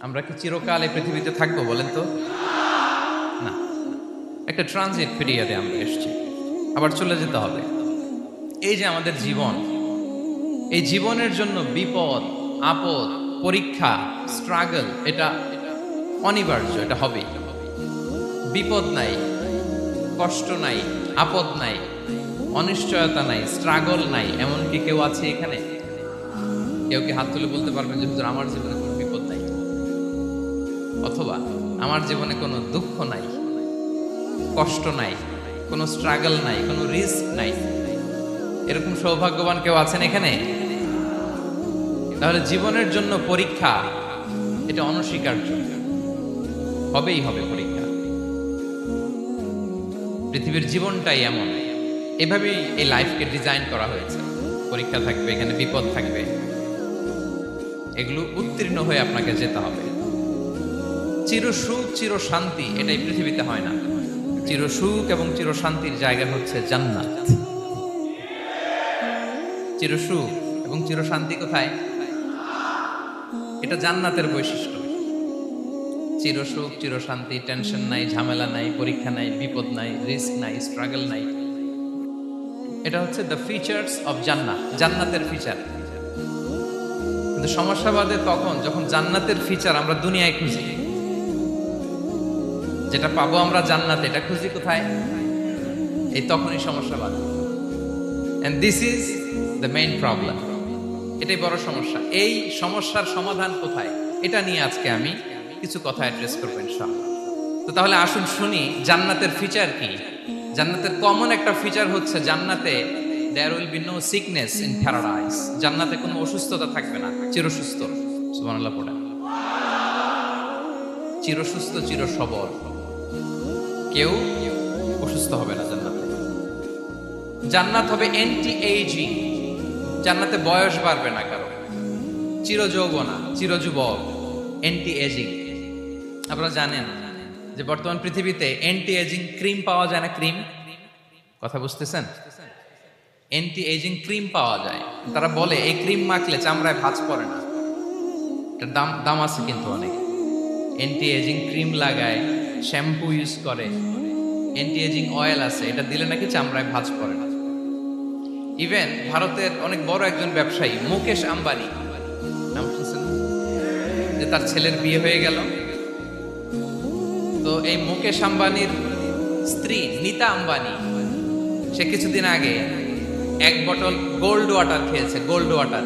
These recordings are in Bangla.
আমরা কি চিরকাল এই পৃথিবীতে থাকবো বলেন তো? না, একটা ট্রানজিট পিরিয়ডে আমরা এসেছি, আবার চলে যেতে হবে। এই যে আমাদের জীবন, এই জীবনের জন্য বিপদ, আপদ, পরীক্ষা, স্ট্রাগল, এটা অনিবার্য, এটা হবেই। বিপদ নাই, কষ্ট নাই, আপদ নাই, অনিশ্চয়তা নাই, স্ট্রাগল নাই, এমনকি কেউ আছে এখানে? কেউ কি হাত তুলে বলতে পারবেন যে হুজুর আমার জীবনে কোনো বিপদ নাই, অথবা আমার জীবনে কোনো দুঃখ নাই, কষ্ট নাই, কোনো স্ট্রাগল নাই, কোনো রিস্ক নাই? এরকম সৌভাগ্যবান কেউ আছেন এখানে? তাহলে জীবনের জন্য পরীক্ষা, এটা অনস্বীকার্য, হবেই হবে পরীক্ষা। পৃথিবীর জীবনটাই এমন, এভাবেই এই লাইফকে ডিজাইন করা হয়েছে। পরীক্ষা থাকবে, এখানে বিপদ থাকবে, এগুলো উত্তীর্ণ হয়ে আপনাকে যেতে হবে। চির সুখ, চির শান্তি, এটাই পৃথিবীতে হয় না। চির সুখ এবং চির শান্তির জায়গা হচ্ছে জান্নাত। চির সুখ এবং চির শান্তি কোথায়? এটা জান্নাতের বৈশিষ্ট্য। চির সুখ, চির শান্তি, টেনশন নাই, ঝামেলা নাই, পরীক্ষা নাই, বিপদ নাই, রিস্ক নাই, স্ট্রাগল নাই। এটা হচ্ছে দ্য ফিচার্স অফ জান্নাত, জান্নাতের ফিচার। কিন্তু সমস্যা বাদে তখন যখন জান্নাতের ফিচার আমরা দুনিয়ায় খুঁজি। যেটা পাবো আমরা জান্নাতে, এটা খুঁজি কোথায়? এই তখনই সমস্যা বাদে। And this is the main problem. এটাই বড় সমস্যা। এই সমস্যার সমাধান কোথায়, এটা নিয়ে আজকে আমি কিছু কথা অ্যাড্রেস করবো ইনশাআল্লাহ। তো তাহলে আসুন শুনি জান্নাতের ফিচার কি। জান্নাতের কমন একটা ফিচার হচ্ছে জান্নাতে there will be no sickness in paradise. জান্নাতে কোনো অসুস্থতা থাকবে না, চিরসুস্থ। সুবহানাল্লাহ পড়েন। চিরসুস্থ, চির সবল, কেউ অসুস্থ হবে না জান্নাতে। জান্নাত হবে অ্যান্টি এইজিং, জান্নাতে বয়স বাড়বে না কারো। চির যৌবনা, চির যুবক, অ্যান্টি এজিং। আপনারা জানেন যে বর্তমান পৃথিবীতে অ্যান্টি এজিং ক্রিম পাওয়া যায় না? ক্রিম, কথা বুঝতেছেন? অ্যান্টি এজিং ক্রিম পাওয়া যায়। তারা বলে এই ক্রিম মাখলে চামড়ায় ভাঁজ পড়ে না। এটার দাম আছে কিন্তু অনেক। অ্যান্টি এজিং ক্রিম লাগায়, শ্যাম্পু ইউজ করে, অ্যান্টি এজিং অয়েল আছে, এটা দিলে নাকি চামড়ায় ভাঁজ পড়ে না। ইভেন ভারতের অনেক বড় একজন ব্যবসায়ী মুকেশ আম্বানি, নাম শুনছেন? যে তার ছেলের বিয়ে হয়ে গেল, তো এই মুকেশ আম্বানির স্ত্রী নীতা আম্বানি, সে কিছুদিন আগে এক বটল গোল্ড ওয়াটার খেয়েছে, gold water,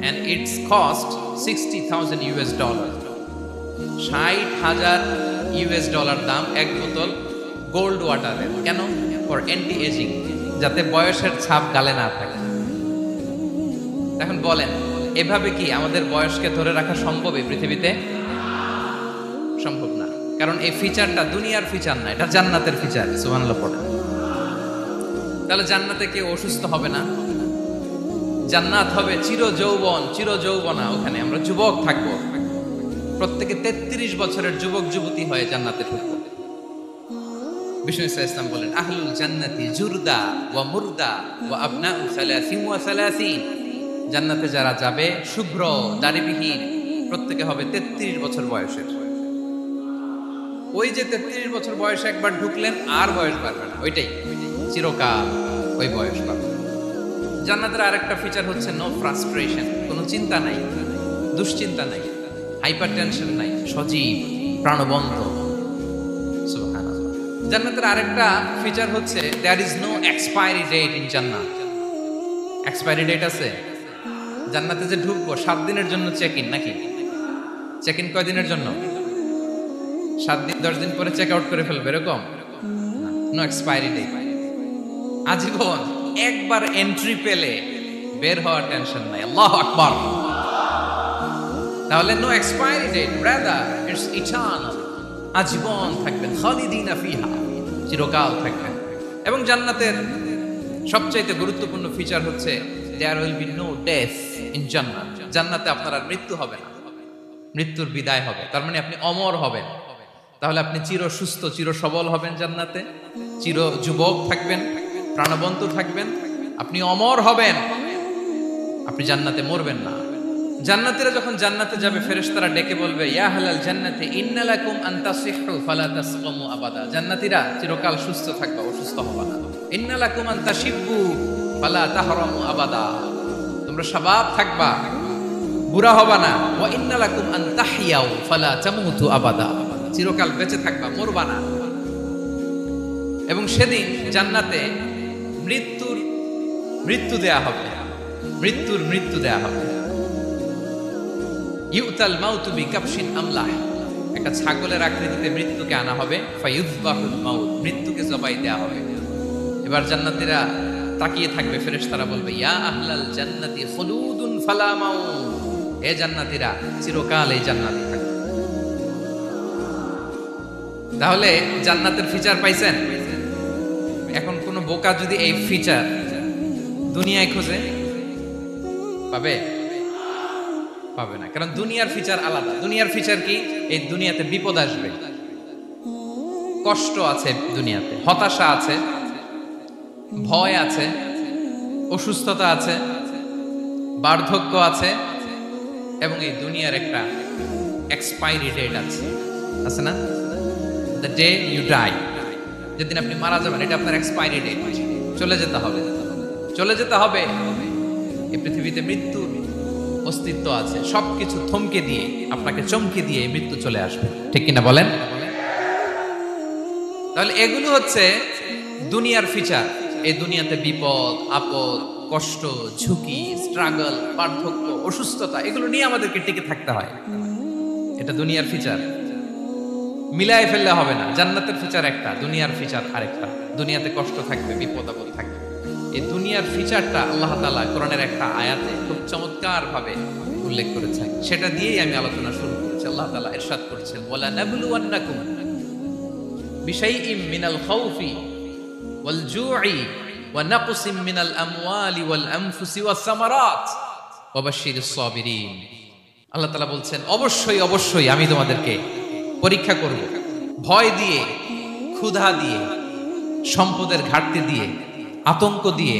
and it's cost $60,000। $60,000 দাম এক বোতল গোল্ড ওয়াটারের। কেন? ফর অ্যান্টি এজিং, যাতে বয়সের ছাপ গালে না থাকে। এখন বলেন, এভাবে কি আমাদের বয়সকে ধরে রাখা সম্ভব এই পৃথিবীতে? সম্ভব না, কারণ এই ফিচারটা দুনিয়ার ফিচার না, এটা জান্নাতের ফিচার। সুবহানাল্লাহ পড়ে। তাহলে জান্নাতে কেউ অসুস্থ হবে না। জান্নাত হবে চির যৌবন, চির যৌবনা, ওখানে আমরা যুবক থাকবো। প্রত্যেকে 33 বছরের যুবক যুবতী হয়ে জান্নাতে ঢুকবো। বিষ্ণু ইসলাম বলেন, আহলুল জান্নাতি জুরদা ওয়া মুরদা ওয়া আবনাউ সালাসিন ওয়া সালাসিন। জান্নাতে যারা যাবে শুভ্র দাড়িবিহীন, প্রত্যেকে হবে 33 বছর বয়সের। ওই যে 33 বছর বয়সে একবার ঢুকলেন, আর বয়স বাড়বে না, ওইটাই চিরকাল ওই বয়স পাবে। জান্নাতের আরেকটা ফিচার হচ্ছে নো ফ্রাস্ট্রেশন, কোনো চিন্তা নাই, দুশ্চিন্তা নাই, হাইপার টেনশন নাই, সজীব, প্রাণবন্ত। সুবহানাল্লাহ। জান্নাতের আরেকটা ফিচার হচ্ছে there is no expiry date in জান্নাত। এক্সপায়ারি ডেট আছে? জান্নাতে যে ঢুকবো 7 দিনের জন্য চেক ইন, নাকি? চেক ইন কয় দিনের জন্য? 7 দিন, 10 দিন পরে চেক আউট করে ফেলবে, এরকম? নো এক্সপায়ারি ডেট, আজীবন। একবার এন্ট্রি পেলে বের হওয়ার টেনশন নাই। আল্লাহু আকবার। তাহলে no expiry date, rather it's eternal, আজীবন থাকবেন, খালিদিনা ফিহা, চিরকাল থাকবেন। এবং জান্নাতের সবচাইতে গুরুত্বপূর্ণ ফিচার হচ্ছে there will be no death in জান্নাত। জান্নাতে আপনার আর মৃত্যু হবে না, মৃত্যুর বিদায় হবে। তার মানে আপনি অমর হবেন। তাহলে আপনি চির সুস্থ, চির সবল হবেন জান্নাতে, চির যুবক থাকবেন, প্রাণবন্ত থাকবেন, আপনি অমর হবেন, আপনি জান্নাতে মরবেন না। জান্নাতীরা যখন জান্নাতে যাবে ফেরেশতারা ডেকে বলবে ইয়া আহলাল জান্নাতি ইন্না লাকুম আন তাসিহু ফালা তাসকামু আবাদা। জান্নাতীরা চিরকাল সুস্থ থাকবা, অসুস্থ হবা না। ইন্না লাকুম আন তাশিব্বু ফালা তাহরামু আবাদা, তোমরা শাবাব থাকবা, বুড়া হবা না। ওয়া ইন্না লাকুম আন তাহইয়াউ ফালা তামুতু আবাদা, চিরকাল বেঁচে থাকবা, মরবা না। এবং সেদিন জান্নাতে মৃত্যু দেয়া হবে, মৃত্যু দেয়া হবে। ইউতাল মাউতু বিকাবশিন আমলাহ, একটা ছাগলের আকৃতিতে মৃত্যুকে আনা হবে। ফায়ুযবাহুল মাউত, মৃত্যুকে জবাই দেয়া হবে। এবার জান্নাতীরা তাকিয়ে থাকবে, ফেরেশতারা বলবে ইয়া আহলাল জান্নাতি খুলুদুন ফালা মাউত, হে জান্নাতীরা চিরকাল এই জান্নাতে থাকবে। তাহলে জান্নাতের ফিচার পাইছেন? এখন কোন বোকা যদি এই ফিচার দুনিয়ায় খোঁজে পাবে? পাবে না, কারণ দুনিয়ার ফিচার আলাদা। দুনিয়ার ফিচার কি? এই দুনিয়াতে বিপদ আসবে, কষ্ট আছে, দুনিয়াতে হতাশা আছে, ভয় আছে, অসুস্থতা আছে, বার্ধক্য আছে, এবং এই দুনিয়ার একটা এক্সপায়ারি ডেট আছে, আছে না? দ্য ডে ইউ ডাই, যেদিন আপনি মারা যাবেন, এটা আপনার এক্সপায়ারি ডেট, চলে যেতে হবে, চলে যেতে হবে। এই পৃথিবীতে মৃত্যুর অস্তিত্ব আছে, সবকিছু থমকে দিয়ে, আপনাকে চমকে দিয়ে মৃত্যু চলে আসবে, ঠিক কিনা বলেন? তাহলে এগুলো হচ্ছে দুনিয়ার ফিচার। এই দুনিয়াতে বিপদ আপদ, কষ্ট, ঝুঁকি, স্ট্রাগল, বার্ধক্য, অসুস্থতা, এগুলো নিয়ে আমাদেরকে টিকে থাকতে হয়। এটা দুনিয়ার ফিচার, মিলায় ফেললে হবে না। জান্নাতের ফিচার একটা, দুনিয়ার ফিচার আরেকটা। দুনিয়াতে কষ্ট থাকবে, বিপদ আপদ থাকবে। এই দুনিয়ার ফিচারটা আল্লাহ তাআলা কোরআনের একটা আয়াতে খুব চমৎকার ভাবে উল্লেখ করেছেন, সেটা দিয়েই আমি আলোচনা শুরু করেছি। আল্লাহ তাআলা ইরশাদ করেছেন ওয়ালা নাবলুওয়ান্নাকুম বিশাইইম মিনাল খাউফি ওয়াল জু'i ওয়া নাকসিম মিনাল আমওয়ালি ওয়াল আনফুসি ওয়াস সামারাত ওয়া বাশশিরিস সাবিরিন। আল্লাহ তাআলা বলছেন অবশ্যই অবশ্যই আমি তোমাদেরকে পরীক্ষা করব, ভয় দিয়ে, ক্ষুধা দিয়ে, সম্পদের ঘাটতি দিয়ে, আতঙ্ক দিয়ে,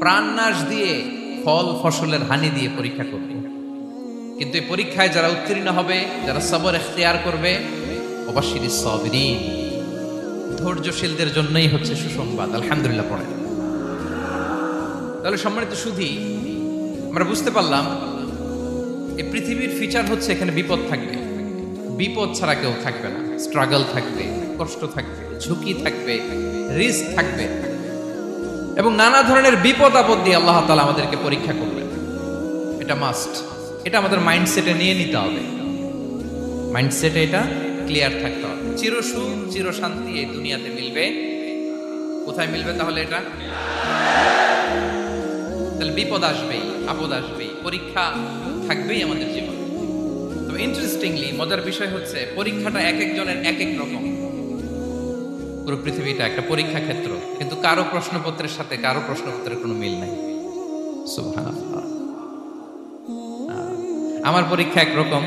প্রাণনাশ দিয়ে, ফল ফসলের হানি দিয়ে পরীক্ষা করব। কিন্তু এই পরীক্ষায় যারা উত্তীর্ণ হবে, যারা সবর ইখতিয়ার করবে, ওয়াবাশশিরিস সাবিরিন, ধৈর্যশীলদের জন্যই হচ্ছে সুসংবাদ। আলহামদুলিল্লাহ পড়ে। তাহলে সম্মানিত সুধী, আমরা বুঝতে পারলাম এই পৃথিবীর ফিচার হচ্ছে এখানে বিপদ থাকবে, বিপদ ছাড়া কেউ থাকবে না। স্ট্রাগল থাকবে, কষ্ট থাকবে, ঝুঁকি থাকবে, রিস্ক থাকবে, এবং নানা ধরনের বিপদ আপদ দিয়ে আল্লাহ তাআলা আমাদেরকে পরীক্ষা করবেন। এটা মাস্ট, এটা আমাদের মাইন্ডসেটে নিয়ে নিতে হবে। মাইন্ডসেটে এটা ক্লিয়ার থাকতে হবে। চিরসুখ চিরশান্তি এই দুনিয়াতে মিলবে, কোথায় মিলবে তাহলে? এটা তাহলে বিপদ আসবেই, আপদ আসবেই, পরীক্ষা থাকবেই আমাদের জীবনে। তবে ইন্টারেস্টিংলি মজার বিষয় হচ্ছে পরীক্ষাটা এক একজনের এক এক রকম। পুরো পৃথিবীটা একটা পরীক্ষা ক্ষেত্র, কিন্তু কারো প্রশ্নপত্রের সাথে কারো প্রশ্নপত্রের কোনো মিল নাই। সুবহানাল্লাহ। আমার পরীক্ষা একরকম,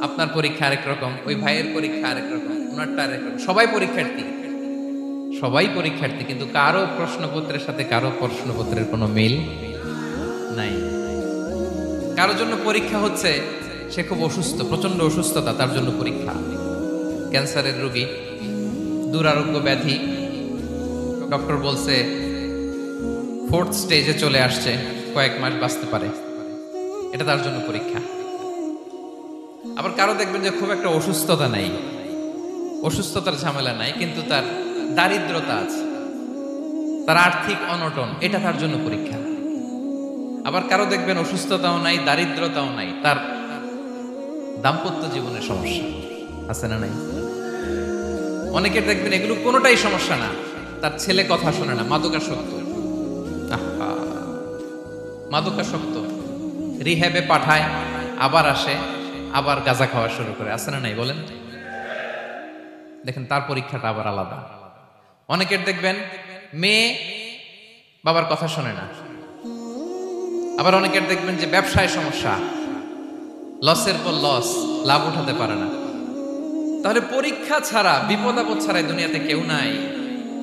আপনার পরীক্ষা আরেক রকম, ওই ভাইয়ের পরীক্ষা আরেক রকম, ওনারটা আরেক রকম। সবাই পরীক্ষার্থী, সবাই পরীক্ষার্থী, কিন্তু কারো প্রশ্নপত্রের সাথে কারো প্রশ্নপত্রের কোনো মিল নাই। কারো জন্য পরীক্ষা হচ্ছে সে খুব অসুস্থ, প্রচন্ড অসুস্থতা, তার জন্য পরীক্ষা। ক্যান্সারের রোগী, দুরারোগ্য ব্যাধি, ডক্টর বলছে 4th স্টেজে চলে আসছে, কয়েক মাস বাঁচতে পারে, এটা তার জন্য পরীক্ষা। আবার কারো দেখবেন যে খুব একটা অসুস্থতা নাই, অসুস্থতার ঝামেলা নাই, কিন্তু তার দারিদ্রতা আছে, তার আর্থিক অনটন, এটা তার জন্য পরীক্ষা। আবার কারো দেখবেন অসুস্থতাও নাই, দারিদ্রতাও নাই, তার দাম্পত্য জীবনের সমস্যা আছে না নাই? অনেকের দেখবেন এগুলো কোনোটাই সমস্যা না, তার ছেলে কথা শোনে না, মাদকাসক্ত, মাদকাসক্ত, রিহ্যাবে পাঠায়, আবার আসে, আবার গাঁজা খাওয়া শুরু করে, আছে না নাই বলেন? দেখেন তার পরীক্ষাটা আবার আলাদা। অনেকের দেখবেন মেয়ে বাবার কথা শোনে না, আবার অনেকের দেখবেন যে ব্যবসায় সমস্যা, লসের পর লস, লাভ উঠাতে পারে না। তাহলে পরীক্ষা ছাড়া, বিপদ আপদ ছাড়া দুনিয়াতে কেউ নাই,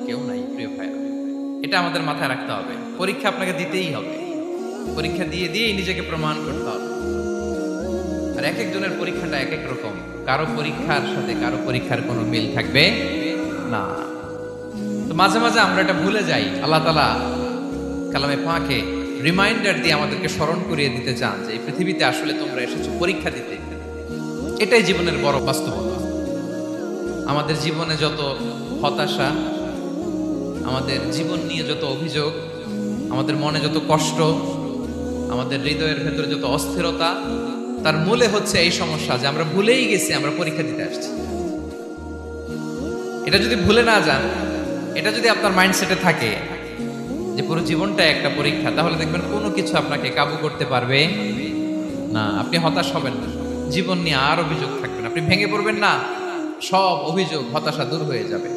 কেউ নাই প্রিয় ভাই। এটা আমাদের মাথায় রাখতে হবে। পরীক্ষা আপনাকে দিতেই হবে, পরীক্ষা দিয়ে দিয়েই নিজেকে প্রমাণ করতে হবে। আর এক একজনের পরীক্ষাটা এক এক রকম, কারো পরীক্ষার সাথে কারো পরীক্ষার কোনো মিল থাকবে না। তো মাঝে মাঝে আমরা এটা ভুলে যাই। আল্লাহ তাআলা কালামে পাকে রিমাইন্ডার দিয়ে আমাদেরকে স্মরণ করিয়ে দিতে চান যে এই পৃথিবীতে আসলে তোমরা এসেছো পরীক্ষা দিতে। এটাই জীবনের বড় বাস্তবতা। আমাদের জীবনে যত হতাশা, আমাদের জীবন নিয়ে যত অভিযোগ, আমাদের মনে যত কষ্ট, আমাদের হৃদয়ের ভেতরে যত অস্থিরতা, তার মূলে হচ্ছে এই সমস্যা যে আমরা ভুলেই গেছি আমরা পরীক্ষা দিতে আসছি। এটা যদি ভুলে না যান, এটা যদি আপনার মাইন্ডসেটে থাকে যে পুরো জীবনটা একটা পরীক্ষা, তাহলে দেখবেন কোনো কিছু আপনাকে কাবু করতে পারবে না। আপনি হতাশ হবেন না, জীবন নিয়ে আর অভিযোগ থাকবে না, আপনি ভেঙে পড়বেন না, সব অভিযোগ হতাশা দূর হয়ে যাবে।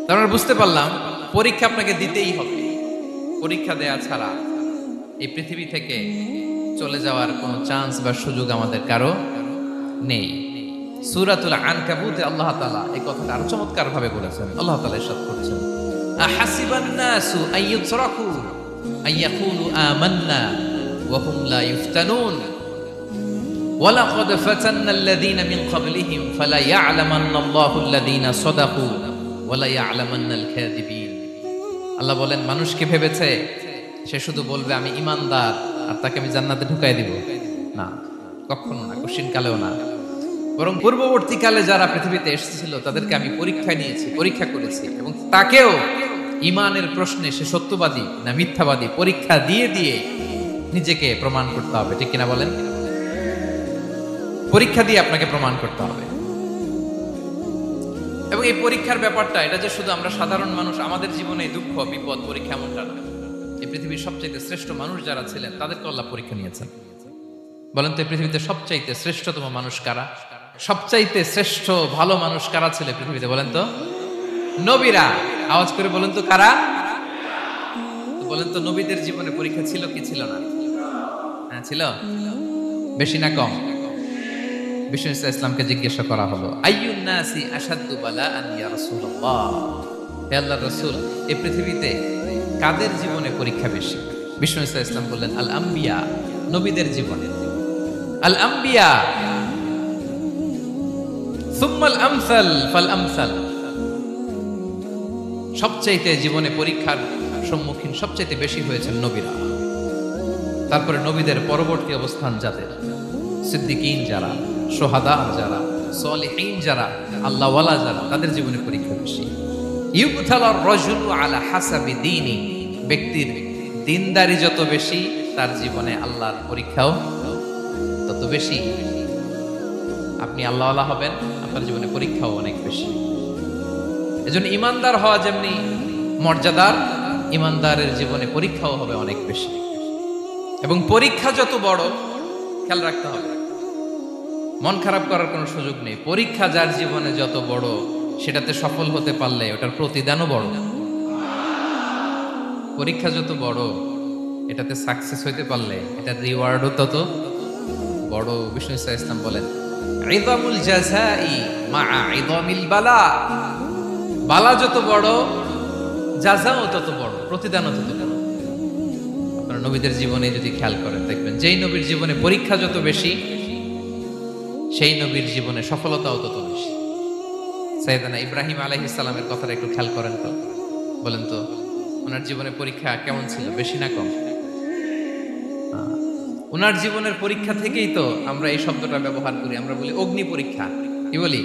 তার মানে বুঝতে পারলাম পরীক্ষা আপনাকে দিতেই হবে। পরীক্ষা দেয়া ছাড়া এই পৃথিবী থেকে চলে যাওয়ার কোনো চান্স বা সুযোগ আমাদের কারো নেই। সূরাতুল আনকাবুতে আল্লাহ তাআলা এই কথাটা আরো চমৎকার ভাবে বলেছেন। আল্লাহ তাআলা ইরশাদ করছেন, আহাসিবান নাসু আইয়ুতরাকু আইয়াকুলু আমান্না ওয়া হুম লা ইফতানুন ওয়ালাকাদ ফাতান্নাল্লাযীনা মিন ক্বাবলিহিম ফালা ইয়া'লামান্নাল্লাহু আল্লাযীনা সাদাকু ওয়া লা ইয়া'লামান্নাল কাযিবিন। আল্লাহ বলেন, মানুষ কি ভেবেছে সে শুধু বলবে আমি ঈমানদার আর তাকে আমি জান্নাতে ঢুকাই দিব? না, কখনো না, কঠিন কালেও না। বরং পূর্ববর্তীকালে যারা পৃথিবীতে এসেছিল তাদেরকে আমি পরীক্ষা নিয়েছি, পরীক্ষা করেছি, এবং তাকেও ঈমানের প্রশ্নে সে সত্যবাদী না মিথ্যাবাদী পরীক্ষা দিয়ে দিয়ে নিজেকে প্রমাণ করতে হবে। ঠিক কিনা বলেন? পরীক্ষা দিয়ে আপনাকে প্রমাণ করতে হবে। এবং এই পরীক্ষার ব্যাপারটা, এটা যে শুধু আমরা সাধারণ মানুষ আমাদের জীবনে দুঃখ বিপদ পরীক্ষা এমনটা না। এই পৃথিবীর সবচাইতে শ্রেষ্ঠ মানুষ যারা ছিলেন তাদেরকে আল্লাহ পরীক্ষা নিয়েছেন। বলেন তো, এই পৃথিবীতে সবচাইতে শ্রেষ্ঠতম মানুষ কারা? সবচাইতে শ্রেষ্ঠ ভালো মানুষ কারা ছিল পৃথিবীতে? বলেন তো, নবীরা। আওয়াজ করে বলেন তো কারা? বলেন তো, নবীদের জীবনে পরীক্ষা ছিল কি ছিল না? হ্যাঁ ছিল। বেশি না কম? বিষ্ণু ইসলামকে জিজ্ঞাসা করা হলো, আইয়ুন নাসি আশাদ্দু বালাআন ইয়া রাসূলুল্লাহ, হে আল্লাহর রাসূল, এই পৃথিবীতে কাদের জীবনে পরীক্ষা বেশি? বিষ্ণু ইসলাম বললেন, আল আম্বিয়া, নবীদের জীবনে। আল আম্বিয়া সুম্মাল আমসাল ফাল আমসাল, সবচাইতে জীবনে পরীক্ষার সম্মুখীন সবচাইতে বেশি হয়েছেন নবীরা। তারপরে নবীদের পরবর্তী অবস্থান যাদের, সিদ্দিকীন যারা, সোহাদা যারা, সলিহিন যারা, আল্লাহওয়ালা যারা, তাদের জীবনে পরীক্ষা বেশি। ইউবতালার রাজুলু আলা হাসাবি দীনি, ব্যক্তির দিনদারি যত বেশি তার জীবনে আল্লাহর পরীক্ষাও তত বেশি। আপনি আল্লাহওয়ালা হবেন, আপনার জীবনে পরীক্ষাও অনেক বেশি। এজন্য ইমানদার হওয়া যেমনি মর্যাদার, ইমানদারের জীবনে পরীক্ষাও হবে অনেক বেশি। এবং পরীক্ষা যত বড়, খেয়াল রাখতে হবে, মন খারাপ করার কোনো সুযোগ নেই। পরীক্ষা যার জীবনে যত বড়, সেটাতে সফল হতে পারলে ওটার প্রতিদানও বড়। পরীক্ষা যত বড়, এটাতে সাকসেস হইতে পারলে এটার রিওয়ার্ডও তত বড়। বিষ্ণু ইসলাম বলেন, ইযামুল জাযাই মাআ ইযামিল বালা, বালা যত বড় জাযাও তত বড়, প্রতিদানও তত বড়। আপনারা নবীদের জীবনে যদি খেয়াল করেন, দেখবেন যেই নবীর জীবনে পরীক্ষা যত বেশি, সেই নবীর জীবনে সফলতাও তত বেশি। সাইয়েদনা ইব্রাহিম আলাইহিস সালামের কথাটা একটু খেয়াল করেন তো, বলেন তো ওনার জীবনে পরীক্ষা কেমন ছিল? বেশি না কম? ওনার জীবনের পরীক্ষা থেকেই তো আমরা এই শব্দটা ব্যবহার করি। আমরা বলি অগ্নি পরীক্ষা। কি বলি?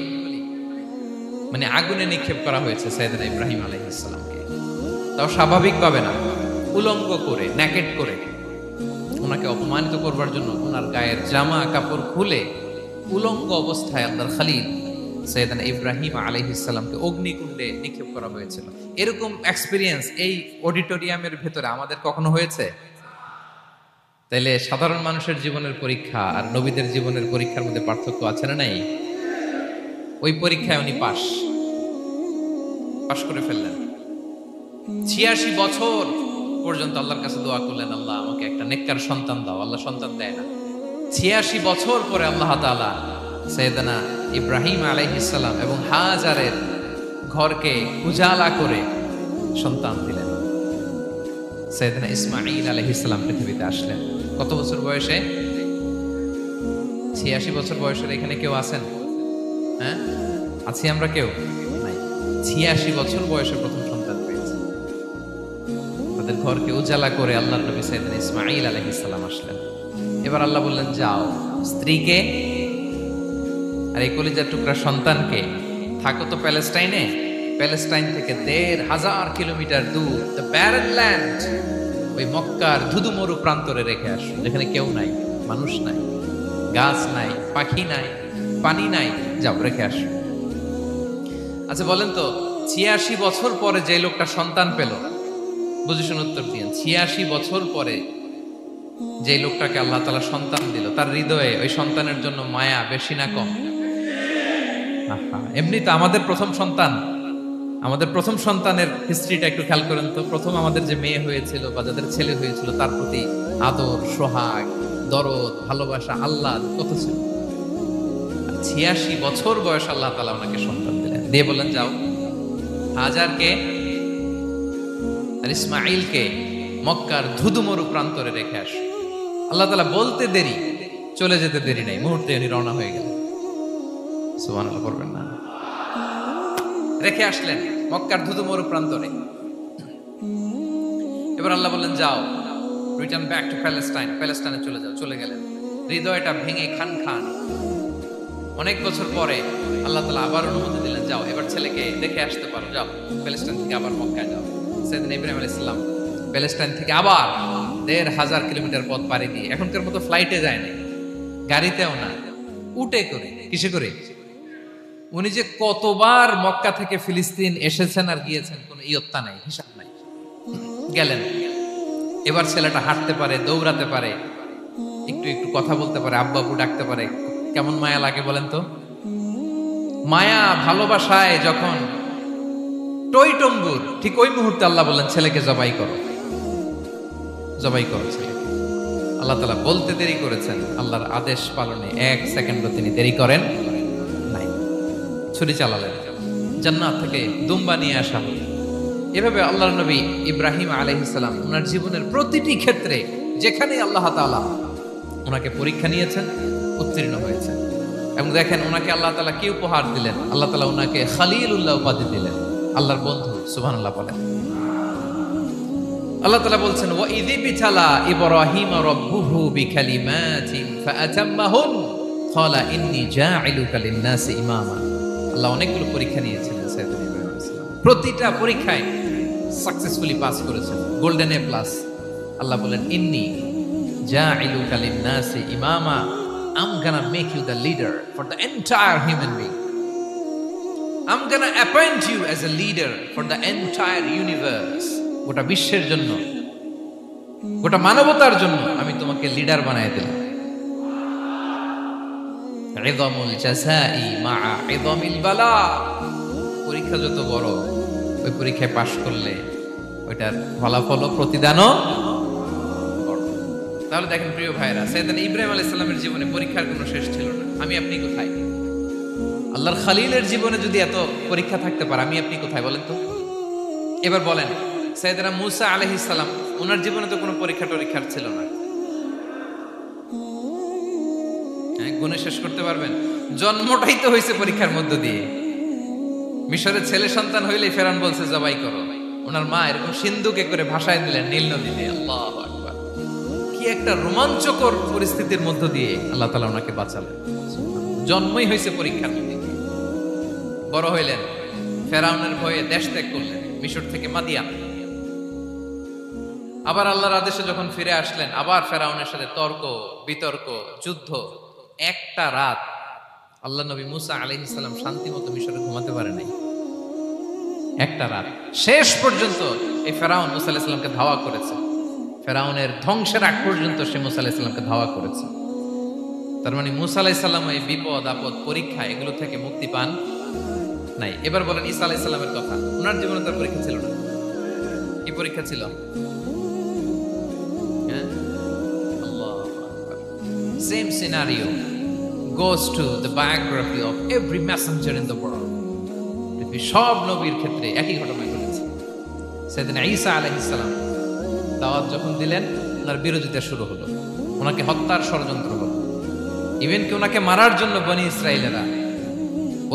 মানে আগুনে নিক্ষেপ করা হয়েছে সাইয়েদনা ইব্রাহিম আলাইহিস সালামকে, তাও স্বাভাবিকভাবে না, উলঙ্গ করে, ন্যাকেট করে ওনাকে অপমানিত করবার জন্য ওনার গায়ের জামা কাপড় খুলে উলঙ্গ অবস্থায় আল্লাহর খলিল সাইয়েদনা ইব্রাহিম আলাইহিস সালামকে অগ্নিকুণ্ডে নিক্ষেপ করা হয়েছিল। এরকম এক্সপেরিয়েন্স এই অডিটোরিয়ামের ভেতরে আমাদের কখনো হয়েছে? তাইলে সাধারণ মানুষের জীবনের পরীক্ষা আর নবীদের জীবনের পরীক্ষার মধ্যে পার্থক্য আছে না নাই? ওই পরীক্ষায় উনি পাশ করে ফেললেন। 86 বছর পর্যন্ত আল্লাহর কাছে দোয়া করলেন, আল্লাহ আমাকে একটা নেককার সন্তান দাও। আল্লাহ সন্তান দেয় না। 86 বছর পরে আল্লাহ তাআলা সাইয়েদনা ইব্রাহিম আলাইহিস সালাম এবং হাজারের ঘরকে উজালা করে সন্তান দিলেন। সাইয়েদনা ইসমাঈল আলাইহিস সালাম পৃথিবীতে আসলেন কত বছর বয়সে? 86 বছর বয়সের এখানে কেউ আছেন? হ্যাঁ, আছি আমরা কেউ? নাই। 86 বছর বয়সে প্রথম সন্তান পেয়েছে। তাদের ঘরকে উজালা করে আল্লাহর নবী সাইয়েদনা ইসমাঈল আলাইহিস সালাম আসলেন। এবার আল্লাহ বললেন, যাও স্ত্রীকে আর এই কলিজার টুকরা সন্তানকে থাকো তো প্যালেস্টাইনে, প্যালেস্টাইন থেকে ১,৫০০ কিলোমিটার দূর দ্য ব্যারেন ল্যান্ড, ওই মক্কার ধুধুমরু প্রান্তরে রেখে আসো, যেখানে কেউ নাই, মানুষ নাই, গাছ নাই, পাখি নাই, পানি নাই, যাও রেখে আসো। আচ্ছা বলেন তো, ৮৬ বছর পরে যে লোকটা সন্তান পেল, বুঝে শুনে উত্তর দিয়েন, ৮৬ বছর পরে যে লোকটাকে আল্লাহ তাআলা সন্তান দিল, তার হৃদয়ে ওই সন্তানের জন্য মায়া বেশি না কম? এমনি তো আমাদের প্রথম সন্তান, আমাদের প্রথম সন্তানের হিস্ট্রিটা একটু খেয়াল করেন তো। প্রথম আমাদের যে মেয়ে হয়েছিল বা যাদের ছেলে হয়েছিল, তার প্রতি আদর, সোহাগ, দরদ, ভালোবাসা, আল্লাহ কত ছিল। ৮৬ বছর বয়স আল্লাহ তাআলা ওনাকে সন্তান দিলেন, দিয়ে বললেন, যাও হাজারকে আর ইসমাঈলকে মক্কার ধুধুমরু প্রান্তরে রেখে আসো। আল্লাহ তাআলা বলতে দেরি, চলে যেতে দেরি নাই, মুহূর্তে উনি রওনা হয়ে গেলেন। সুবহানাল্লাহ পড়বেন না? রেখে আসলেন মক্কার ধুধুমরু প্রান্তরে। এবার আল্লাহ বললেন, যাও রিটার্ন ব্যাক টু প্যালেস্টাইন, প্যালেস্টাইনে চলে যাও। চলে গেলেন, হৃদয়টা ভেঙে খান খান। অনেক বছর পরে আল্লাহ তাআলা আবার অনুমতি দিলেন, যাও এবার ছেলেকে দেখে আসতে পারো, যাও প্যালেস্টাইন থেকে আবার মক্কায় যাও। সাইয়েদনা ইব্রাহিম আলাইহিস সালাম প্যালেস্টাইন থেকে আবার ১,৫০০ কিলোমিটার পথ পাড়ি দিয়ে, এখনকার মতো ফ্লাইটে যায় না, গাড়িতেও না, উটে করে। কিসে করে? উনি যে কতবার মক্কা থেকে ফিলিস্তিন এসেছেন আর গিয়েছেন, কোনো ইয়ত্তা নাই, হিসাব নাই। গেলেন, এবার ছেলেটা হাঁটতে পারে, দৌড়াতে পারে, একটু একটু কথা বলতে পারে, আব্বু আব্বু ডাকতে পারে। কেমন মায়া লাগে বলেন তো? মায়া ভালোবাসায় যখন টইটম্বুর, ঠিক ওই মুহূর্তে আল্লাহ বললেন, ছেলেকে জবাই করো, জবাই করো ছেলেকে। আল্লাহ তাআলা বলতে দেরি করেছেন, আল্লাহর আদেশ পালনে 1 সেকেন্ডও তিনি দেরি করেন নাই। ছুরি চালালেন, জান্নাত থেকে দুম্বা নিয়ে আসা হলো। এভাবে আল্লাহর নবী ইব্রাহিম আলাইহিস সালাম ওনার জীবনের প্রতিটি ক্ষেত্রে যেখানে আল্লাহ তাআলা ওনাকে পরীক্ষা নিয়েছেন, উত্তীর্ণ হয়েছেন। এবং দেখেন ওনাকে আল্লাহ তাআলা কি উপহার দিলেন, আল্লাহ তাআলা ওনাকে খলিলুল্লাহ উপাধি দিলেন, আল্লাহর বন্ধু। সুবহানাল্লাহ বলেন। আল্লাহ তাআলা বলছেন, ওয়া ইযি বিতালা ইব্রাহিম রাব্বুহু বিকালিমাতিন ফাআতাম্মাহুন ক্বালা ইন্নী জাঈলুকা লিন-নাসি ইমামা। আল্লাহ অনেকগুলো পরীক্ষা নিয়েছিলেন সাইয়েদনা ইব্রাহিম আলাইহিস সালাম, প্রতিটা পরীক্ষায় সাকসেসফুলি পাস করেছেন, গোল্ডেন এ প্লাস। আল্লাহ বলেন, ইন্নী জাঈলুকা লিন-নাসি ইমামা, I'm gonna make you the leader for the entire human being. I'm gonna appoint you as a leader for the entire universe. গোটা বিশ্বের জন্য, গোটা মানবতার জন্য আমি তোমাকে লিডার বানায় দিলাম। ইযামুল জাযাই মা'a ইযামিল বালা। পরীক্ষা যত বড়, ওই পরীক্ষায় পাশ করলে ওইটার ফলাফল ও প্রতিদানও বড়। তাহলে দেখেন প্রিয় ভাইরা, সাইয়েদনা ইব্রাহিম আলাইহিস সালামের জীবনে পরীক্ষার কোনো শেষ ছিল না। আমি আপনি কোথায়? আল্লাহর খলিলের জীবনে যদি এত পরীক্ষা থাকতে পারে, আমি আপনি কোথায় বলেন তো? এবার বলেন, সাইয়েদনা মূসা আলাইহিস সালাম, ওনার জীবনে তো কোনো পরীক্ষার ছিল না। হ্যাঁ, গুণে শেষ করতে পারবেন? জন্মটাই তো হয়েছে পরীক্ষার মধ্য দিয়ে। মিশরের ছেলে সন্তান হইলেই ফেরাউন বলছে জবাই করো। ওনার মা এরকম সিন্ধুকে করে ভাসায় দিলেন নীল নদীতে। আল্লাহু আকবার! কি একটা রোমাঞ্চকর পরিস্থিতির মধ্য দিয়ে আল্লাহ তাআলা ওনাকে বাঁচালেন। জন্মই হয়েছে পরীক্ষার মধ্যে। বড় হইলেন, ফেরাউনের ভয়ে দেশ ত্যাগ করলেন, মিশর থেকে মাদিয়ান। আবার আল্লাহর আদেশে যখন ফিরে আসলেন, আবার ফেরাউনের সাথে তর্ক বিতর্ক, যুদ্ধ। একটা রাত আল্লাহ নবী মুসা আলাইহিস সালাম শান্তি মতো মিশরে ঘুমাতে পারে নাই। একটা রাত শেষ পর্যন্ত এই ফেরাউন মুসা আলাইহিস সালামকে ধাওয়া করেছে। ফেরাউনের ধ্বংসের আগ পর্যন্ত সে মুসা আলাইহিস সালামকে ধাওয়া করেছে। তার মানে মুসা আলাইহিস সালাম এই বিপদ আপদ পরীক্ষা এগুলো থেকে মুক্তি পান নাই। এবার বলেন ঈসা আলাইহিস সালামের কথা, ওনার জীবনে তার পরীক্ষা ছিল না। কি পরীক্ষা ছিল? Same scenario goes to the biography of every messenger in the world. সব নবীর ক্ষেত্রে একই ঘটনা ঘটেছে। সাইয়েদনা ঈসা আলাইহিস সালাম দাওয়াত যখন দিলেন, ওনার বিরোধিতা শুরু হলো, ওনাকে হত্যার ষড়যন্ত্র হলো। ইভেন কি ওনাকে মারার জন্য বনি ইসরায়েলেরা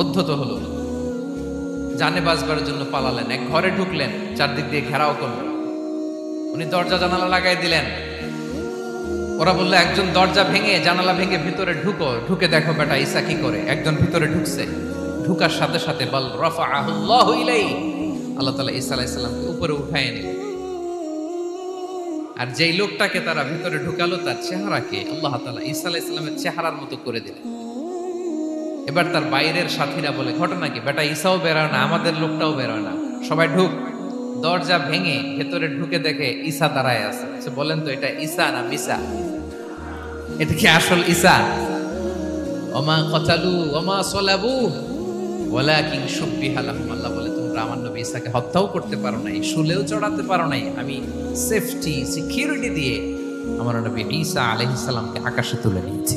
উদ্ধত হলো, জানে বাঁচবার জন্য পালালেন, এক ঘরে ঢুকলেন, চারদিক দিয়ে ঘেরাও করলেন, উনি দরজা জানালা লাগাই দিলেন। ওরা বললো একজন দরজা ভেঙে জানালা ভেঙে ভিতরে ঢুকো, ঢুকে দেখো বেটা ঈসা কি করে। একজন ভিতরে ঢুকছে, ঢুকার সাথে সাথে বল রাফাআহুল্লাহু ইলাইহি, আল্লাহ তাআলা ঈসা আলাইহিস সালামকে উপরে উঠায় নিলেন। আর যেই লোকটাকে তারা ভিতরে ঢুকালো তার চেহারাকে আল্লাহ তাআলা ঈসা আলাইহিস সালামের চেহারার মতো করে দিলেন। এবার তার বাইরের সাথীরা বলে ঘটনা কি, বেটা ঈসাও বেরোয় না, আমাদের লোকটাও বেরোয় না, সবাই ঢুক। দরজা ভেঙে ভেতরে ঢুকে দেখে ঈসা দাঁড়ায় আছে। বলেন তো এটা ঈসা না মিসা? এটা কি আসল ঈসা? ওমা কতালু ওমা সলাবু ওয়ালাকিন শুব্বিহা লাহুম। আল্লাহ বলে তোমরা আমার নবী ঈসাকে হত্যাও করতে পারো নাই, শুলেও চড়াতে পারো নাই, আমি সেফটি সিকিউরিটি দিয়ে আমার নবী ঈসা আলাইহিস সালামকে আকাশে তুলে নিয়েছি।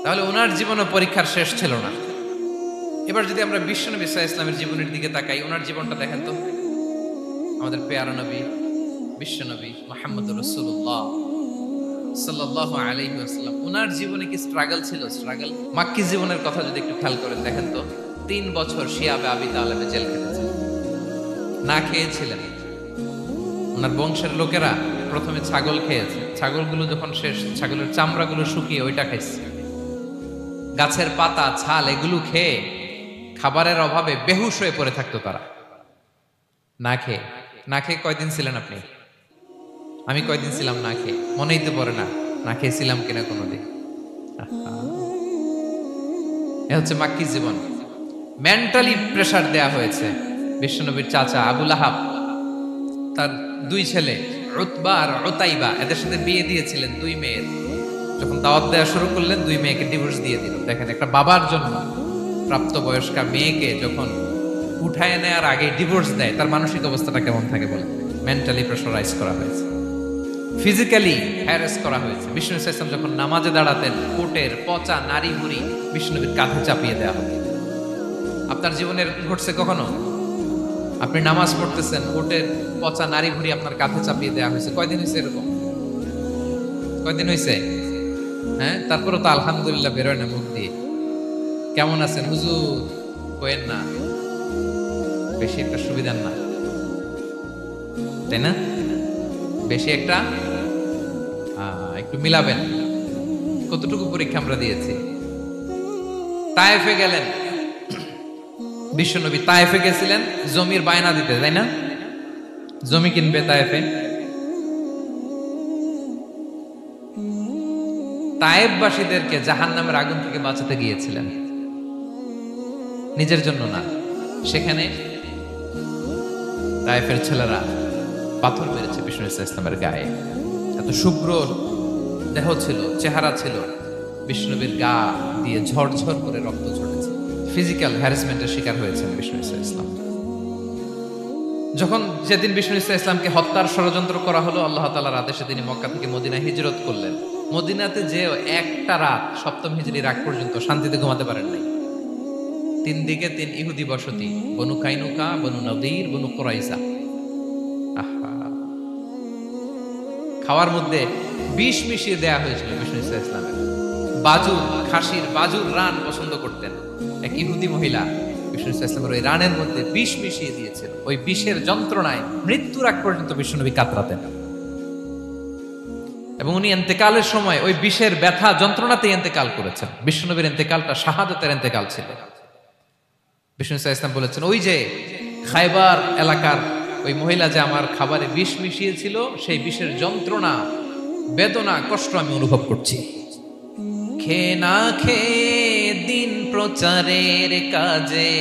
তাহলে ওনার জীবনও পরীক্ষার শেষ ছিল না। এবার যদি আমরা বিশ্বনবী সাল্লাল্লাহু আলাইহি ওয়াসাল্লামের জীবনের দিকে তাকাই, ওনার জীবনটা দেখেন তো। আমাদের প্যারা নবী বিশ্বনবী মুহাম্মদুর রাসূলুল্লাহ সাল্লাল্লাহু আলাইহি ওয়াসাল্লাম, ওনার জীবনে কি স্ট্রাগল ছিল? স্ট্রাগল। মাক্কি জীবনের কথা যদি একটু খেয়াল করেন দেখেন তো, 3 বছর শিয়াবে আবি তালেবে জেল খেটেছেন, না খেয়েছিলেন। ওনার বংশের লোকেরা প্রথমে ছাগল খেয়েছে, ছাগলগুলো যখন শেষ, ছাগলের চামড়াগুলো শুকিয়ে ওইটা খাইছে। গাছের পাতা ছাল এগুলো খেয়ে খাবারের অভাবে বেহুশ হয়ে পড়ে থাকতো তারা, না খেয়ে। না খেয়ে কয়দিন ছিলেন আপনি? আমি কয়দিন ছিলাম না খেয়ে? মনেই তো পড়ে না, না খেয়েছিলাম কিনা কোনোদিন। এ হচ্ছে মাক্কি জীবন। মেন্টালি প্রেসার দেয়া হয়েছে। বিশ্বনবীর চাচা আবুল আহাব, তার 2 ছেলে উতবা আর উতাইবা, এদের সাথে বিয়ে দিয়েছিলেন 2 মেয়ের। যখন দাওয়াত দেওয়া শুরু করলেন 2 মেয়েকে ডিভোর্স দিয়ে দিল। দেখেন একটা বাবার জন্য প্রাপ্তবয়স্কা মেয়েকে যখন উঠায় নেওয়ার আগে ডিভোর্স দেয়, তার মানসিক অবস্থাটা কেমন থাকে বলেন? মেন্টালি প্রেশারাইজ করা হয়েছে, ফিজিক্যালি হ্যারাস করা হয়েছে। বিষ্ণু ইসলাম যখন নামাজে দাঁড়াতেন, কোটের পচা নারী বুড়ি বিষ্ণুবীর কাঁধে চাপিয়ে দেওয়া হতো। আপনার জীবনে ঘটছে কখনো? আপনি নামাজ পড়তেছেন, কোটের পচা নারী বুড়ি আপনার কাঁধে চাপিয়ে দেওয়া হয়েছে। কয়দিন হয়েছে এরকম? কয়দিন হয়েছে? হ্যাঁ, তারপরে তো আলহামদুলিল্লাহ বেরোয় না মুখ দিয়ে। কেমন আছেন হুজুর কোয়েন না, বেশি একটা সুবিধার না, তাই না? বেশি একটা একটু মিলাবেন। কতটুকু পরীক্ষা আমরা দিয়েছি। তায়েফে গেলেন বিশ্বনবী, তায়েফে গেছিলেন জমির বায়না দিতে, তাই না? জমি কিনবে তায়েফে। তায়েফবাসীদেরকে জাহান্নামের আগুন থেকে বাঁচাতে গিয়েছিলেন, নিজের জন্য না। সেখানে তায়েফের ছেলেরা পাথর মেরেছে বিষ্ণু ইসলামের গায়ে। এত শুভ্র দেহ ছিল, চেহারা ছিল, বিষ্ণুবীর গা দিয়ে ঝরঝর করে রক্ত ঝরেছে। ফিজিক্যাল হ্যারাসমেন্টের শিকার হয়েছেন বিষ্ণু ইসলাম। যখন যেদিন বিষ্ণু ইসলামকে হত্যার ষড়যন্ত্র করা হলো, আল্লাহ তাআলার আদেশে তিনি মক্কা থেকে মদিনায় হিজরত করলেন। মদিনাতে যে একটা রাত, 7ম হিজরির আগ পর্যন্ত শান্তিতে ঘুমাতে পারেন নাই। 3 দিকে 3 ইহুদি বসতি, বনু কাইনুকা, বনু নদীর, বনু কুরাইজা। খাওয়ার মধ্যে বিষ মিশিয়ে দেয়া হয়েছিল বিষ্ণু ইসলামের। বাজুর, খাসির বাজুর রান পছন্দ করতেন। এক ইহুদি মহিলা বিষ্ণু ইসলামের ওই রানের মধ্যে বিষ মিশিয়ে দিয়েছিল। ওই বিষের যন্ত্রণায় মৃত্যুর আগ পর্যন্ত বিষ্ণুনবী কাতরাতেন। এবং উনি ইন্তেকালের সময় ওই বিষের ব্যথা যন্ত্রণাতে ইন্তেকাল করেছেন। বিষ্ণুনবীর ইন্তেকালটা শাহাদাতের ইন্তেকাল ছিল। বিষ্ণু ইসলাম বলেছেন, ওই যে খায়বার এলাকার ওই মহিলা যে আমার খাবারে বিষ মিশিয়েছিল, সেই বিষের যন্ত্রণা, বেদনা, কষ্ট আমি অনুভব করছি। খেয়ে না খেয়ে দিন প্রচারের কাজে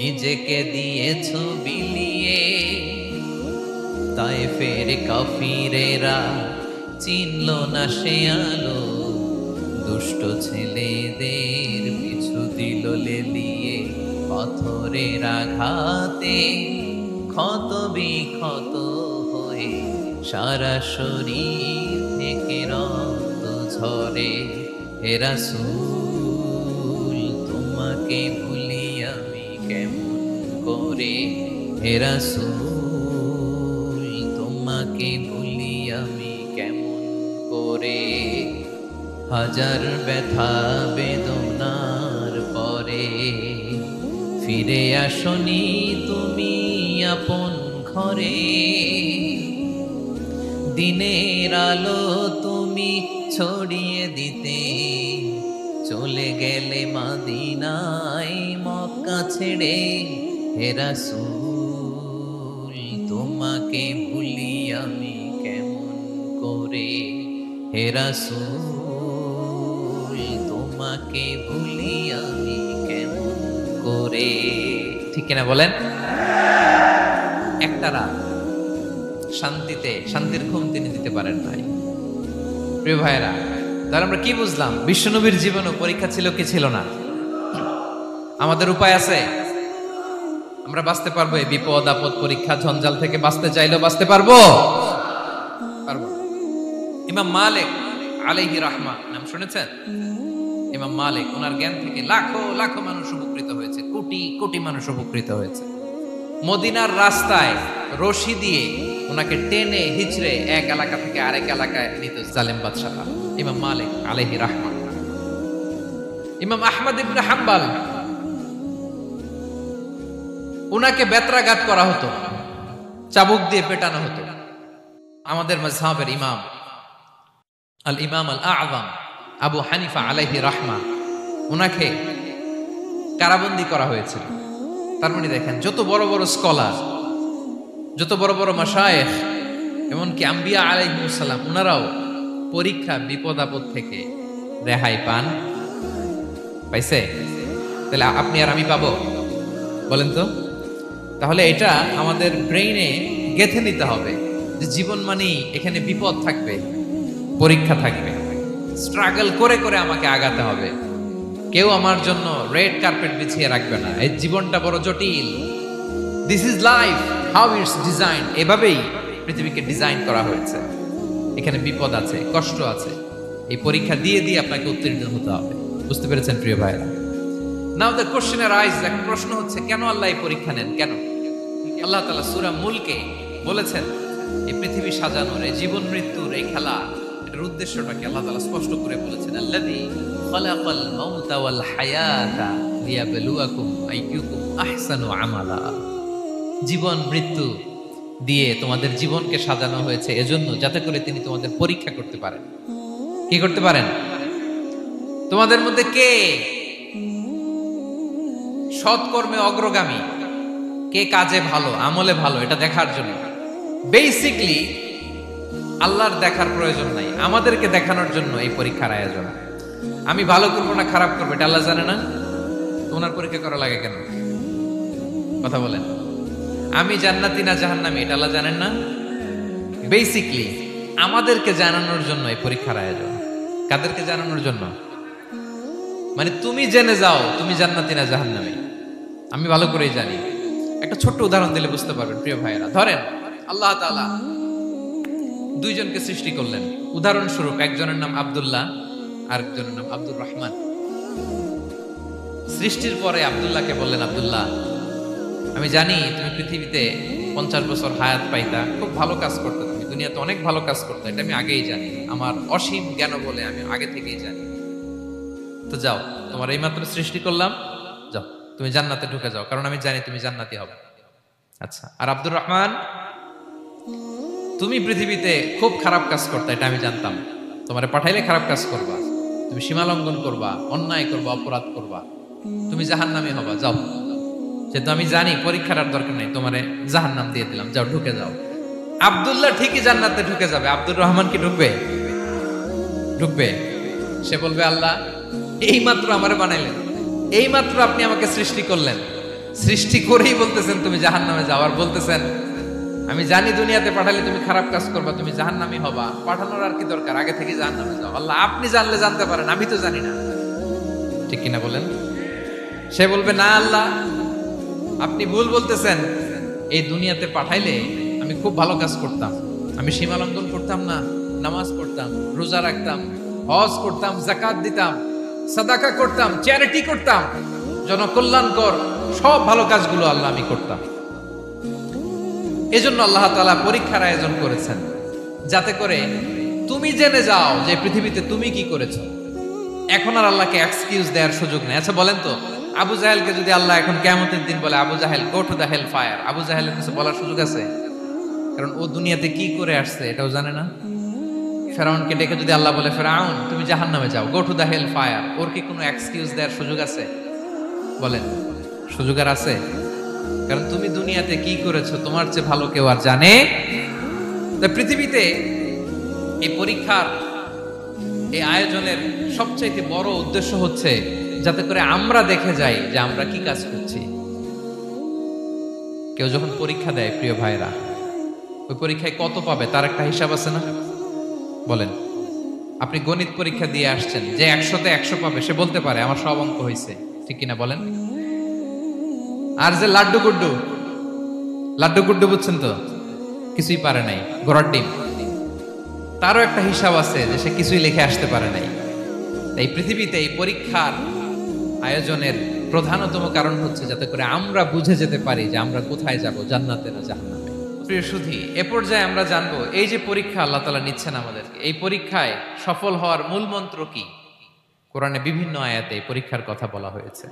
নিজেকে দিয়েছ বিলিয়ে। তায়েফের কাফিরেরা চিনল না সে আলো, দুষ্ট ছেলেদের পিছু দিল লেলিয়ে। পাথরের আঘাতে ক্ষত বিক্ষত হয়ে সারা শরীর থেকে রক্ত ঝরে। হে রাসূল তোমাকে ভুলি আমি কেমন করে, হে রাসূল তোমাকে ভুলি আমি কেমন করে। হাজার ব্যথা বেদনার পরে ফিরে আসনি তুমি আপন ঘরে, দিনের আলো তুমি ছড়িয়ে দিতে চলে গেলে মদিনায় মক্কা ছেড়ে। হে রাসূল তোমাকে ভুলি আমি কেমন করে, হে রাসূল তোমাকে ভুলি আমি কেমন করে। ঠিক কিনা বলেন? একটা রাত শান্তিতে শান্তির ঘুম তিনি দিতে পারেন নাই। প্রিয় ভাইরা, তাহলে আমরা কি বুঝলাম? বিশ্বনবীর জীবনে পরীক্ষা ছিল কি ছিল না? আমাদের উপায় আছে? আমরা বাঁচতে পারবো এই বিপদ আপদ পরীক্ষা ঝঞ্ঝাল থেকে? বাঁচতে চাইলেও বাঁচতে পারবো? পারবো। ইমাম মালিক আলাইহি রাহমা নাম শুনেছেন? ইমাম মালিক, ওনার জ্ঞান থেকে লাখো লাখো মানুষ উপকৃত হয়েছে, কোটি কোটি মানুষ উপকৃত হয়েছে। মদিনার রাস্তায় রশি দিয়ে ওনাকে টেনে হিচড়ে এক এলাকা থেকে আরেক এলাকায় নিত জালেম বাদশাহরা। ইমাম মালিক আলাইহি রাহমা। ইমাম আহমদ ইবনে হাম্বল, ওনাকে বেত্রাঘাত করা হতো, চাবুক দিয়ে পেটানো হতো। আমাদের মাযহাবের ইমাম আল ইমাম আল আযম আবু হানিফা আলাইহি রাহমা, ওনাকে কারাবন্দী করা হয়েছিল। তার মানে দেখেন, যত বড় বড় স্কলার, যত বড় বড় মাশায়েখ, এমনকি আম্বিয়া আলাইহিস সালাম, ওনারাও পরীক্ষা বিপদ আপদ থেকে রেহাই পান। পাইছে? তাহলে আপনি আর আমি পাবো? বলেন তো। তাহলে এটা আমাদের ব্রেইনে গেঁথে নিতে হবে যে জীবন মানেই এখানে বিপদ থাকবে, পরীক্ষা থাকবে, স্ট্রাগল করে করে আমাকে আগাতে হবে। কেউ আমার জন্য রেড কার্পেট বিছিয়ে রাখবে না। এই জীবনটা বড় জটিল। This is life, how it's design. এভাবেই পৃথিবীকে ডিজাইন করা হয়েছে। এখানে বিপদ আছে, কষ্ট আছে। এই পরীক্ষা দিয়ে দিয়ে আপনাকে উত্তীর্ণ হতে হবে। বুঝতে পেরেছেন প্রিয় ভাইরা? নাও দ্য কোশ্চেন আরাইজ, এখন প্রশ্ন হচ্ছে, কেন আল্লাহ এই পরীক্ষা নেন? কেন? আল্লাহ তাআলা সূরা মুলকে বলেছেন, এই পৃথিবী সাজানোর, এই জীবন মৃত্যুর এই খেলা, এটার উদ্দেশ্যটাকে আল্লাহ তাআলা স্পষ্ট করে বলেছেন। আল্লাযী খালাকাল মাউতা ওয়াল হায়াতা লিয়াবলুয়াকুম আইয়ুকুম আহসানু আমালা। জীবন মৃত্যু দিয়ে তোমাদের জীবনকে সাজানো হয়েছে এজন্য, যাতে করে তিনি তোমাদের পরীক্ষা করতে পারেন। কি করতে পারেন? তোমাদের মধ্যে কে সৎকর্মে অগ্রগামী, কে কাজে ভালো, আমলে ভালো, এটা দেখার জন্য। বেসিকলি আল্লাহর দেখার প্রয়োজন নাই, আমাদেরকে দেখানোর জন্য এই পরীক্ষার আয়োজন। আমি ভালো করবো না খারাপ করবো এটা আল্লাহ জানে না? ওনার পরীক্ষা করা লাগে কেন? কথা বলেন। আমি জান্নাতি না জাহান্নামী এটা আল্লাহ জানেন না? বেসিকলি আমাদেরকে জানানোর জন্য এই পরীক্ষার আয়োজন। কাদেরকে জানানোর জন্য? মানে তুমি জেনে যাও তুমি জান্নাতি না জাহান্নামী। আমি ভালো করেই জানি। একটা ছোট্ট উদাহরণ দিলে বুঝতে পারবেন প্রিয় ভাইয়েরা। ধরেন আল্লাহ তাআলা দুইজনকে সৃষ্টি করলেন। উদাহরণস্বরূপ একজনের নাম আব্দুল্লাহ, আরেকজনের নাম আব্দুর রহমান। সৃষ্টির পরে আব্দুল্লাহকে বললেন, আব্দুল্লাহ আমি জানি তুমি পৃথিবীতে 50 বছর হায়াত পাইতা, খুব ভালো কাজ করতে, তুমি দুনিয়াতে অনেক ভালো কাজ করতে, এটা আমি আগেই জানি, আমার অসীম জ্ঞান বলে আমি আগে থেকেই জানি। তো যাও, তোমার এইমাত্র সৃষ্টি করলাম, যাও তুমি জান্নাতে ঢুকে যাও, কারণ আমি জানি তুমি জান্নাতি হবে। আচ্ছা, আর আব্দুর রহমান, তুমি পৃথিবীতে খুব খারাপ কাজ করতে, এটা আমি জানতাম, তোমারে পাঠাইলে খারাপ কাজ করবা, তুমি সীমা লঙ্ঘন করবা, অন্যায় করবা, অপরাধ করবা, তুমি জাহান্নামী হবা, যাও। যেহেতু আমি জানি পরীক্ষার আর দরকার নেই, তোমারে জাহান্নাম দিয়ে দিলাম, যাও ঢুকে যাও। আব্দুল্লাহ ঠিকই জান্নাতে ঢুকে যাবে, আব্দুর রহমান কি ঢুকবে? ঢুকবে। সে বলবে, আল্লাহ এইমাত্র আমারে বানাইলেন, এইমাত্র আপনি আমাকে সৃষ্টি করলেন, সৃষ্টি করেই বলতেছেন তুমি জাহান্নামে যাও, আর বলতেছেন আমি জানি দুনিয়াতে পাঠালে তুমি খারাপ কাজ করবা, তুমি জাহান্নামী হবা, পাঠানোর আর কি দরকার, আগে থেকে জাহান্নামে যাও। আল্লাহ আপনি জানলে জানতে পারেন, আমি তো জানি না। ঠিক কিনা বলেন? সে বলবে, না আল্লাহ আপনি ভুল বলতেছেন, এই দুনিয়াতে পাঠাইলে আমি খুব ভালো কাজ করতাম, আমি সীমা লঙ্ঘন করতাম না, নামাজ পড়তাম, রোজা রাখতাম, হজ করতাম, যাকাত দিতাম, সাদাকা করতাম, চ্যারিটি করতাম, জনকল্যাণকর সব ভালো কাজগুলো আল্লাহ আমি করতাম। এজন্য আল্লাহ তাআলা পরীক্ষার আয়োজন করেছেন, যাতে করে তুমি জেনে যাও যে পৃথিবীতে তুমি কি করেছো। এখন আর আল্লাহকে এক্সকিউজ দেওয়ার সুযোগ নেই। আচ্ছা বলেন তো, আবু জাহেলকে যদি আল্লাহ এখন কিয়ামতের দিন বলে, Abu Jahl go to the hell fire, আবু জাহেলের কিছু বলার সুযোগ আছে? কারণ ও দুনিয়াতে কি করে আসছে এটাও জানে না। ফেরাউনকে ডেকে যদি আল্লাহ বলে, ফেরাউন তুমি জাহান্নামে যাও, go to the hell fire, ওর কি কোনো এক্সকিউজ দেওয়ার সুযোগ আছে? বলেন, সুযোগ আর আছে? কারণ তুমি দুনিয়াতে কি করেছো তোমার চেয়ে ভালো কেউ আর জানে। পৃথিবীতে এই পরীক্ষার এই আয়োজনের সবচাইতে বড় উদ্দেশ্য হচ্ছে যাতে করে আমরা দেখে যাই যে আমরা কি কাজ করছি। কেউ যখন পরীক্ষা দেয় প্রিয় ভাইরা, ওই পরীক্ষায় কত পাবে তার একটা হিসাব আছে না? বলেন, আপনি গণিত পরীক্ষা দিয়ে আসছেন, যে 100তে 100 পাবে সে বলতে পারে আমার সব অঙ্ক হয়েছে, ঠিক কিনা বলেন? আর যে লাড্ডু গুড্ডু বুঝছেন তো, কিছুই পারে নাই, ঘোড়ার ডিম, তারও একটা হিসাব আছে যে সে কিছুই লিখে আসতে পারে নাই। এই পৃথিবীতে এই পরীক্ষার আয়োজনের প্রধানতম কারণ হচ্ছে যাতে করে আমরা বুঝে যেতে পারি যে আমরা কোথায় যাব, জান্নাতে না জাহান্নামে। প্রিয় সুধী, এ পর্যায়ে আমরা জানবো এই যে পরীক্ষা আল্লাহ তাআলা নিচ্ছেন আমাদেরকে, এই পরীক্ষায় সফল হওয়ার মূল মন্ত্র কি? কোরআনে বিভিন্ন আয়াতে এই পরীক্ষার কথা বলা হয়েছে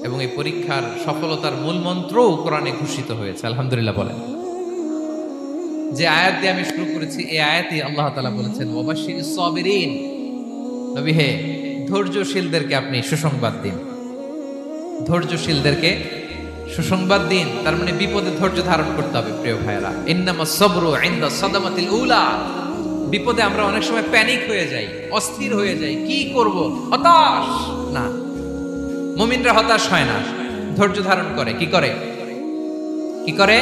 এবং এই পরীক্ষার সফলতার মূল মন্ত্রও কোরআনে ঘোষিত হয়েছে। আলহামদুলিল্লাহ বলেন। যে আয়াত দিয়ে আমি শুরু করেছি এই আয়াতে আল্লাহ তাআলা বলেছেন, ওয়াবাশশিরিস সাবিরিন, নবী হে ধৈর্যশীলদেরকে আপনি সুসংবাদ দিন। ধৈর্যশীলদেরকে সুসংবাদ দিন, তার মানে বিপদে ধৈর্য ধারণ করতে হবে প্রিয় ভাইরা। ইন্নামাস সাবরু ইনদা সাদামাতিল উলা। বিপদে আমরা অনেক সময় প্যানিক হয়ে যাই, অস্থির হয়ে যাই, কি করব, হতাশ না। মুমিনরা হতাশ হয় না, ধৈর্য ধারণ করে। কি করে?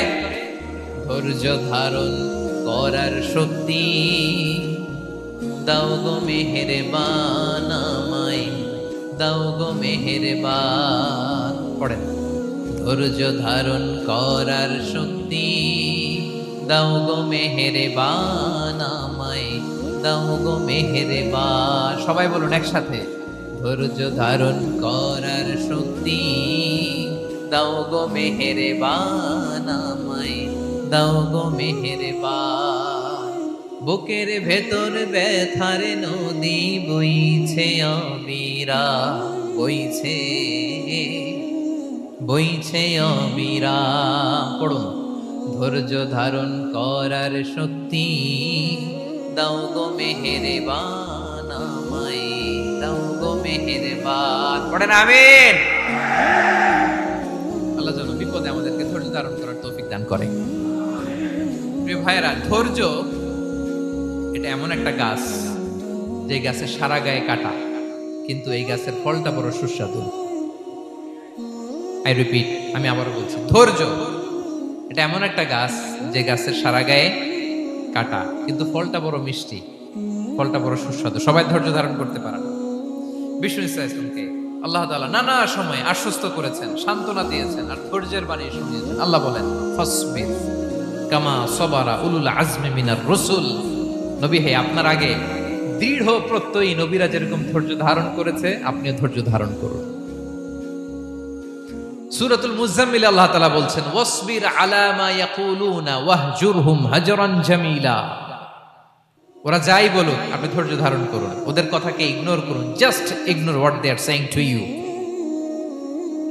ধৈর্য ধারণ করার শক্তি দাও গো মেহেরবান আমায়, দাও গো মেহেরবান। পড়েন, ধৈর্য ধারণ করার শক্তি দাও গো মেহেরবান আমায়, দাও গো মেহেরবান। সবাই বলুন একসাথে, ধৈর্য ধারণ করার শক্তি দাও গো মেহেরবান আমায়, দাও গো মেহেরবান। বুকের ভেতর ব্যথার নদী বইছে অবিরা, বইছে অবিরা। পড়ুন, ধৈর্য ধারণ করার শক্তি দাও গো মেহেরবান আমায়, দাও গো মেহেরবান। পড়েন আমিন। আল্লাহ যেন বিপদে আমাদেরকে ধৈর্য ধারণ করার তৌফিক দান করে। প্রিয় ভাইয়েরা, ধৈর্য এটা এমন একটা গাছ যে গাছের সারা গায়ে কাটা, কিন্তু এই গাছের ফলটা বড় সুস্বাদু। আই রিপিট, আমি আবারও বলছি, ধৈর্য এটা এমন একটা গাছ যে গাছের সারা গায়ে কাটা, কিন্তু ফলটা বড় মিষ্টি, ফলটা বড় সুস্বাদু। সবাই ধৈর্য ধারণ করতে পারে না। বিষ্ণু ইসলামকে আল্লাহ তাআলা নানা সময় আশ্বস্ত করেছেন, সান্ত্বনা দিয়েছেন আর ধৈর্যের বাণী শুনিয়েছেন। আল্লাহ বলেন, ফাসবির কামা সাবারা উলুল আজমি মিনার রাসূল। নবী হে, আপনার আগে দৃঢ় প্রত্যয়ী নবীরা যেরকম ধৈর্য ধারণ করেছে, আপনিও ধৈর্য ধারণ করুন। সূরাতুল মুজাম্মিল আল্লাহ তাআলা বলছেন, ওয়াসবির আলা মা ইয়াকুলুনা ওয়াহজুরহুম হাজরান জামিলা। ওরা যাই বলুক আপনি ধৈর্য ধারণ করুন, ওদের কথাকে ইগনোর করুন। Just ignore what they are saying to you.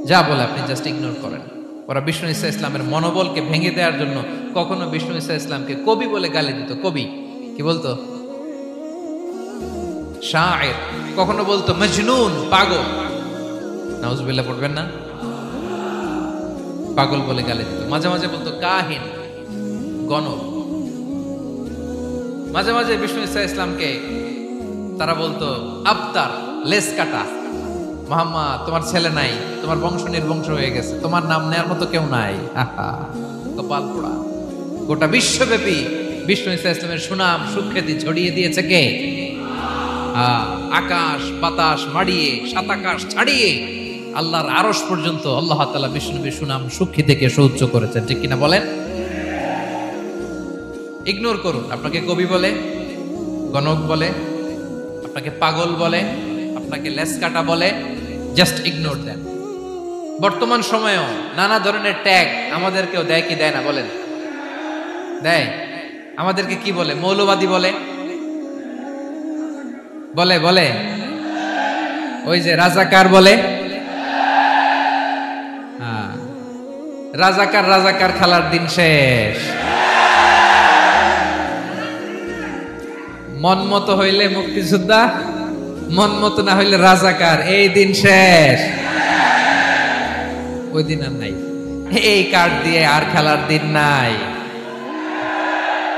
যা বলে আপনি জাস্ট ইগনোর করেন। ওরা বিষ্ণু ঈসা ইসলামের মনোবলকে ভেঙে দেওয়ার জন্য কখনো বিষ্ণু ঈসা ইসলামকে কবি বলে গালি দিত। কবি কি বলতো? শায়ের। কখনো বলতো মজনুন, পাগল। নাউজুবিল্লাহ পড়বেন না? পাগল বলে গালি দিত। মাঝে মাঝে বলতো কাহিন, গণক। মাঝে মাঝে বিষ্ণু ঈসা ইসলামকে তারা বলতো আবতার, লেস কাটা। মুহাম্মদ, তোমার ছেলে নাই, তোমার বংশ নির্বংশ হয়ে গেছে, তোমার নাম নেয়ার মতো কেউ নাই। আহা, কপাল পোড়া। গোটা বিশ্বব্যাপী বিষ্ণু ঈসা ইসলামের সুনাম সুখ্যাতি ছড়িয়ে দিয়েছে কে? আকাশ বাতাস মাড়িয়ে, সাত আকাশ ছাড়িয়ে আল্লাহর আরশ পর্যন্ত আল্লাহ তাআলা বিষ্ণু নবীর সুনাম সুখ্যাতিকে সৌচ্চ করেছেন। ঠিক কিনা বলেন? ইগনোর করুন। আপনাকে কবি বলে, গণক বলে, আপনাকে পাগল বলে, আপনাকে লেসকাটা বলে, জাস্ট ইগনোর দেন। বর্তমান সময়েও নানা ধরনের ট্যাগ আমাদেরকেও দেয় কি দেয় না? বলেন, দেয়। আমাদেরকে কি বলে? মৌলবাদী বলে, বলে বলে ওই যে রাজাকার বলে, রাজাকার রাজাকার খেলার দিন শেষ। মন মতো হইলে মুক্তিযোদ্ধা, মন মতো না হইলে রাজাকার, এই দিন শেষ। ওই দিন আর নাই, এই কার্ড দিয়ে আর খেলার দিন নাই।